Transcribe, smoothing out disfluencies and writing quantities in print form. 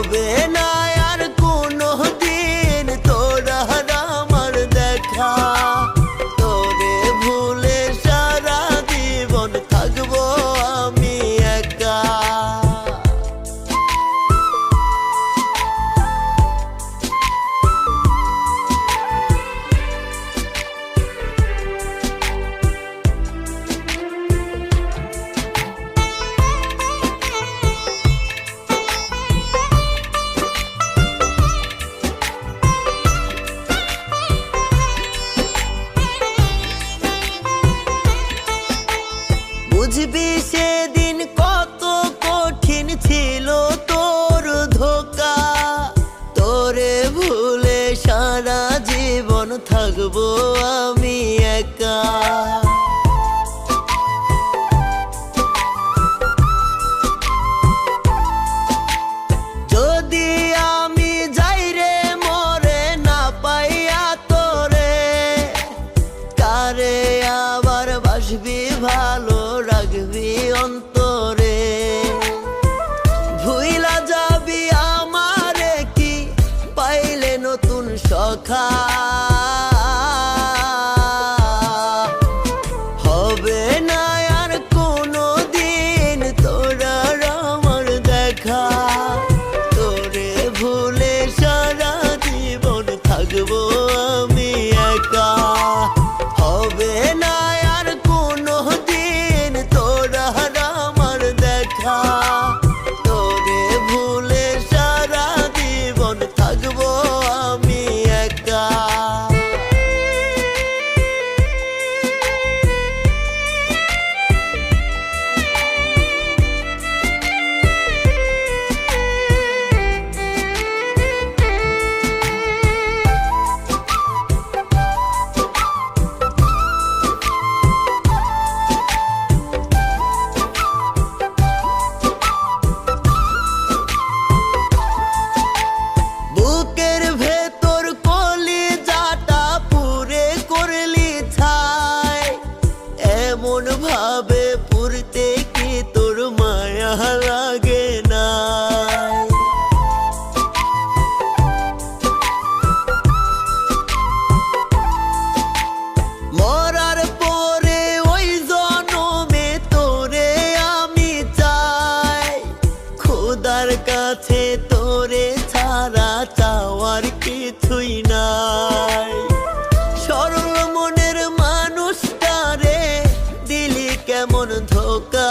হবে না আর কোনো দিন তোরা আমার দেখা, তোরে ভুলে সারা জীবন থাকবো আমি একা। বুঝবি সেদিন কত কঠিন ছিল তোর ধোঁকা, তোরে ভুলে সারা জীবন থাকবো আমি একা। যদি আমি যাই রে মরে না পাইয়া তোরে, কারে আবার বাসবি ভালো রাখবি অন্তরে, ভুইলা যাবি আমারে কি পাইলে নতুন সখা। হবে না আর কোনো দিন তোরা আমার দেখা, তোরে ভুলে সারা জীবন থাকবো আমি একা। হবে না আর কোনো দিন তোরা আমার দেখা, তোরে ভুলে সারা জীবন থাকবো আমি একা। বুকের ভেতর কলিজাটা পুরে করলি ছাই, এমন ভাবে পুরতে কি তোর মায়া লাগে না। মরার পরে ওই জনমে তোরে আমি চাই, খোদার কাছে তোরে ছাড়া চাওয়ার কিছুই নাই। সরল মনের মানুষটারে দিলি কেমন ধোঁকা,